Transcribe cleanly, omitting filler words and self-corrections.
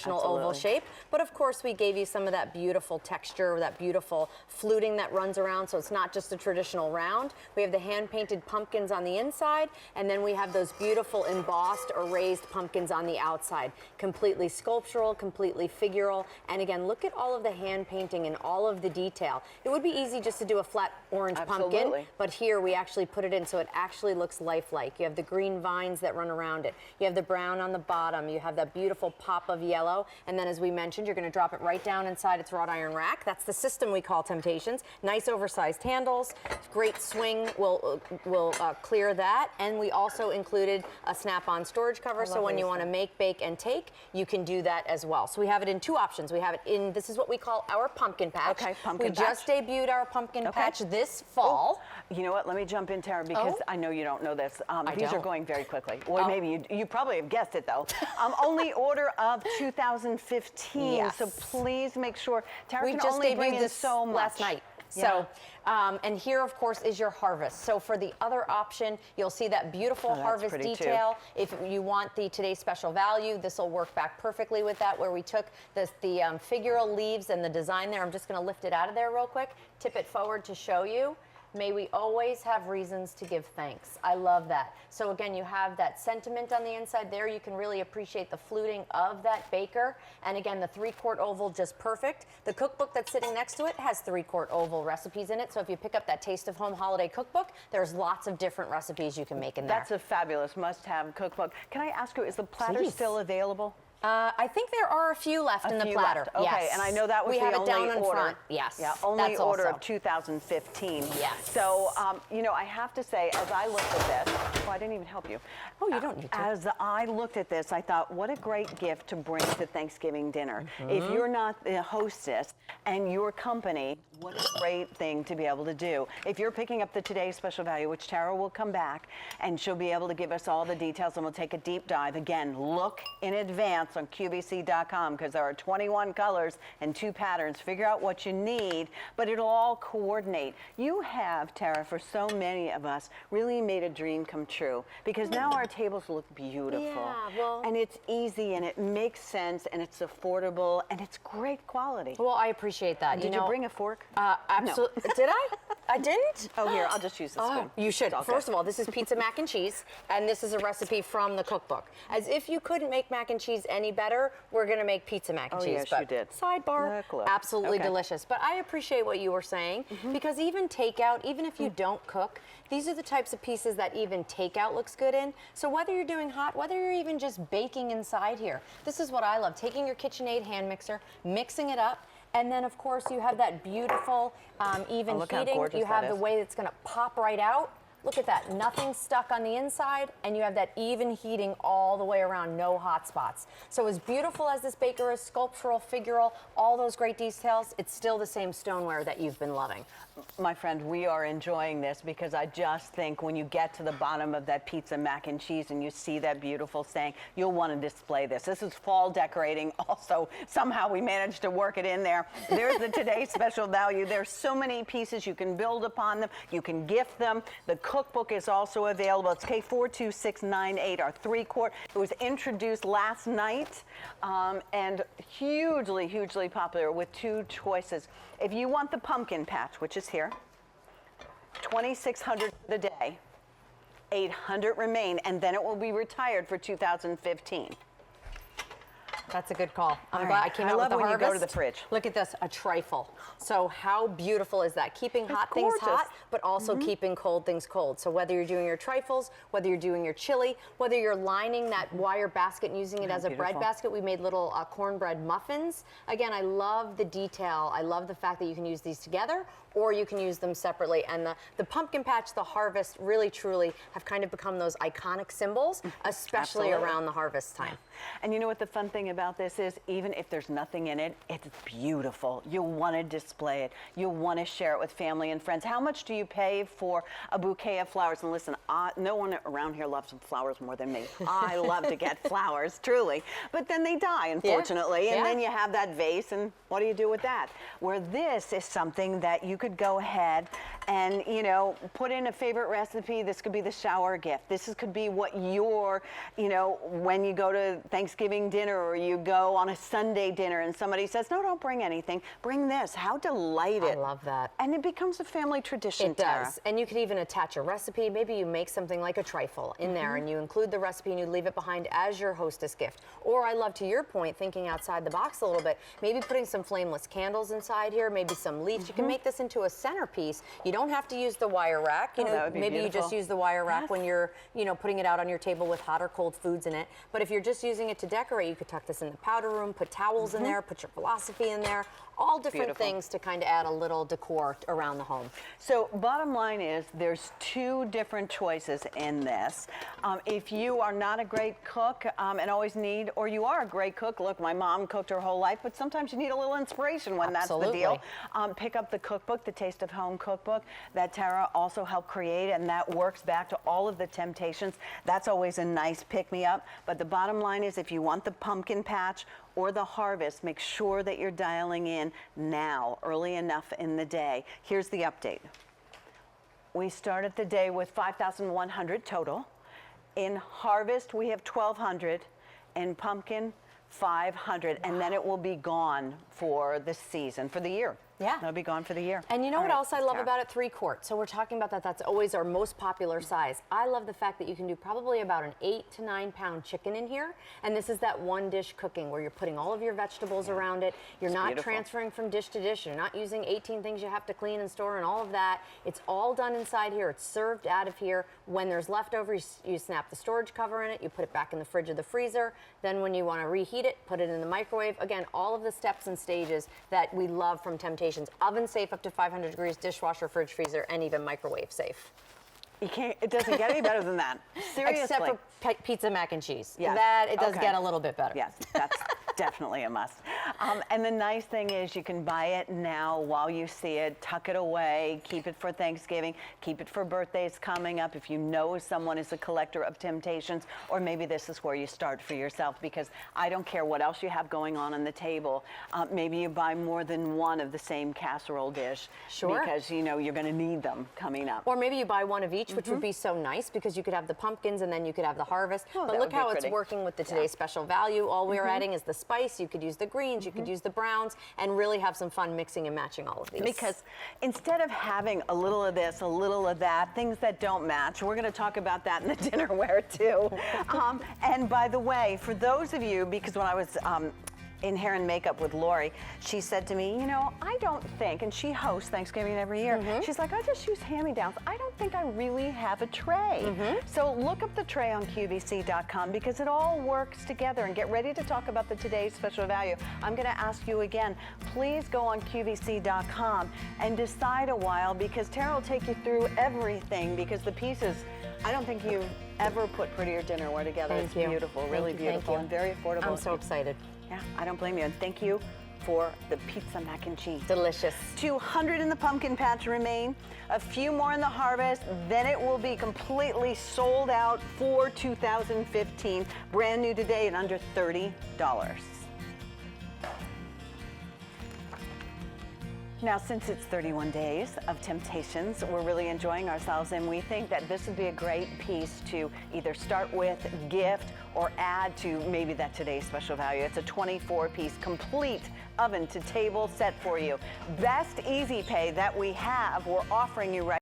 traditional oval shape. But of course, we gave you some of that beautiful texture, that beautiful fluting that runs around, so it's not just a traditional round. We have the hand-painted pumpkins on the inside, and then we have those beautiful embossed or raised pumpkins on the outside. Completely sculptural, completely figural, and again, look at all of the hand painting and all of the detail. It would be easy just to do a flat orange pumpkin, but here we actually put it in so it actually looks lifelike. You have the green vines that run around it. You have the brown on the bottom. You have that beautiful pop of yellow, and then as we mentioned, you're going to drop it right down inside its wrought iron rack. That's the system we call Temp-tations. Nice oversized handles, great swing will clear that, and we also included a snap-on storage cover, so when you want to make, bake, and take, you can do that as well. So we have it in two options. We have it in, this is what we call our pumpkin patch. Okay, pumpkin patch. We just debuted our pumpkin patch this fall. Oh, you know what, let me jump in, Tara, because I know you don't know this. These are going very quickly. Or maybe you probably have guessed it, though. Only order of 2015. Yes. So please make sure. Tara can only bring in so much. Last night. So, and here, of course, is your harvest. So for the other option, you'll see that beautiful harvest detail. If you want the today's special value, this will work back perfectly with that, where we took the figural leaves and the design there. I'm just going to lift it out of there real quick, tip it forward to show you. May we always have reasons to give thanks. I love that. So again, you have that sentiment on the inside there. You can really appreciate the fluting of that baker. And again, the 3-quart oval, just perfect. The cookbook that's sitting next to it has 3-quart oval recipes in it. So if you pick up that Taste of Home Holiday Cookbook, there's lots of different recipes you can make in there. That's a fabulous must-have cookbook. Can I ask you, is the platter still available? I think there are a few left in the platter. Okay, yes. And I know that was we the have it only down in order. Front. Yes. Yeah, only that's order also of 2015. Yes. So, you know, I have to say, as I looked at this, oh, I didn't even help you. Oh, you don't need to. As I looked at this, I thought, what a great gift to bring to Thanksgiving dinner. If you're not the hostess and your company, what a great thing to be able to do. If you're picking up the Today's Special Value, which Tara will come back, and she'll be able to give us all the details, and we'll take a deep dive. Again, look in advance on QVC.com, because there are 21 colors and 2 patterns. Figure out what you need, but it'll all coordinate. You have, Tara, for so many of us, really made a dream come true, because now our tables look beautiful. Yeah, well, and it's easy, and it makes sense, and it's affordable, and it's great quality. Well, I appreciate that. Did you bring a fork? Absolutely. No. Did I? I didn't? Oh, here, I'll just use the spoon. You should. First of all, this is pizza mac and cheese, and this is a recipe from the cookbook. As if you couldn't make mac and cheese any better, we're going to make pizza mac and cheese. Yes, but you did. Sidebar, absolutely delicious. But I appreciate what you were saying, because even takeout, even if you don't cook, these are the types of pieces that even takeout looks good in. So whether you're doing hot, whether you're even just baking inside here, this is what I love. Taking your KitchenAid hand mixer, mixing it up, and then, of course, you have that beautiful even heating. You have the way it's going to pop right out. Look at that, nothing stuck on the inside, and you have that even heating all the way around, no hot spots. So as beautiful as this baker is, sculptural, figural, all those great details, it's still the same stoneware that you've been loving. My friend, we are enjoying this, because I just think when you get to the bottom of that pizza mac and cheese and you see that beautiful saying, you'll want to display this. This is fall decorating. Also, somehow we managed to work it in there. There's the Today's Special Value. There's so many pieces. You can build upon them. You can gift them. The cookbook is also available. It's K42698, our 3-quart. It was introduced last night and hugely, hugely popular with 2 choices. If you want the pumpkin patch, which is here, $2,600 for the day, $800 remain, and then it will be retired for 2015. That's a good call. I'm glad I came out with the harvest. You go to the fridge. Look at this, a trifle. So how beautiful is that? Keeping hot things hot, but also keeping cold things cold. So whether you're doing your trifles, whether you're doing your chili, whether you're lining that wire basket and using it as a bread basket, we made little cornbread muffins. Again, I love the detail. I love the fact that you can use these together, or you can use them separately. And the pumpkin patch, the harvest, really, truly have kind of become those iconic symbols, especially around the harvest time. And you know what the fun thing about this is? Even if there's nothing in it, it's beautiful. You'll want to display it. You'll want to share it with family and friends. How much do you pay for a bouquet of flowers? And listen, no one around here loves flowers more than me. I love to get flowers, truly. But then they die, unfortunately. And then you have that vase, and what do you do with that? Where this is something that you could go ahead and, you know, put in a favorite recipe. This could be the shower gift. This could be what your, you know, when you go to Thanksgiving dinner, or you go on a Sunday dinner and somebody says, no, don't bring anything, bring this. How delighted. I love that. And it becomes a family tradition, It Tara. does. And you could even attach a recipe. Maybe you make something like a trifle in there and you include the recipe and you leave it behind as your hostess gift. Or I love, to your point, thinking outside the box a little bit, maybe putting some flameless candles inside here, maybe some leaves. You can make this into a centerpiece. You don't have to use the wire rack. You know, that would be maybe beautiful. you just use the wire rack when you're, putting it out on your table with hot or cold foods in it. But if you're just using it to decorate, you could tuck this in the powder room, put towels in there, put your philosophy in there, all different things to kind of add a little decor around the home. So bottom line is there's two different choices in this. If you are not a great cook and always need, or you are a great cook, look, my mom cooked her whole life, but sometimes you need a little inspiration when that's the deal. Pick up the cookbook, the Taste of Home cookbook that Tara also helped create, and that works back to all of the Temp-tations. That's always a nice pick-me-up. But the bottom line is if you want the pumpkin patch or the harvest, make sure that you're dialing in now, early enough in the day. Here's the update. We started the day with 5,100 total. In harvest, we have 1,200. In pumpkin, 500. And then it will be gone for the season, for the year. Yeah. It'll be gone for the year. And you know what else I love about it? 3-quart. So we're talking about that. That's always our most popular size. I love the fact that you can do probably about an 8 to 9 pound chicken in here. And this is that one dish cooking where you're putting all of your vegetables around it. You're not transferring from dish to dish. You're not using 18 things you have to clean and store and all of that. It's all done inside here. It's served out of here. When there's leftovers, you snap the storage cover in it. You put it back in the fridge or the freezer. Then when you want to reheat it, put it in the microwave. Again, all of the steps and stages that we love from Temp-tations. Oven safe up to 500 degrees, dishwasher, fridge, freezer, and even microwave safe. You can't, it doesn't get any better than that. Seriously. Except for pizza mac and cheese. Yes. That, it does get a little bit better. Yes, that's definitely a must. And the nice thing is you can buy it now while you see it, tuck it away, keep it for Thanksgiving, keep it for birthdays coming up. If you know someone is a collector of Temp-tations, or maybe this is where you start for yourself, because I don't care what else you have going on the table. Maybe you buy more than one of the same casserole dish. Sure. Because you know you're going to need them coming up. Or maybe you buy one of each, which would be so nice because you could have the pumpkins and then you could have the harvest. But look how it's working with the today's special value. All we're adding is the spice. You could use the greens, you could use the browns, and really have some fun mixing and matching all of these. Because instead of having a little of this, a little of that, things that don't match, we're going to talk about that in the dinnerware too. And by the way, for those of you, because when I was in hair and makeup with Lori, she said to me, you know, I don't think, and she hosts Thanksgiving every year, she's like, I just use hand-me-downs. I don't think I really have a tray. So look up the tray on QVC.com because it all works together, and get ready to talk about the today's special value. I'm going to ask you again, please go on QVC.com and decide a while, because Tara will take you through everything, because the pieces, I don't think you've ever put prettier dinnerware together. It's beautiful, really beautiful, and very affordable. I'm so excited. Yeah, I don't blame you. And thank you for the pizza mac and cheese. Delicious. 200 in the pumpkin patch remain, a few more in the harvest, then it will be completely sold out for 2015. Brand new today and under $30. Now, since it's 31 days of Temp-tations, we're really enjoying ourselves, and we think that this would be a great piece to either start with, gift, or add to maybe that today's special value. It's a 24-piece complete oven to table set for you. Best easy pay that we have, we're offering you right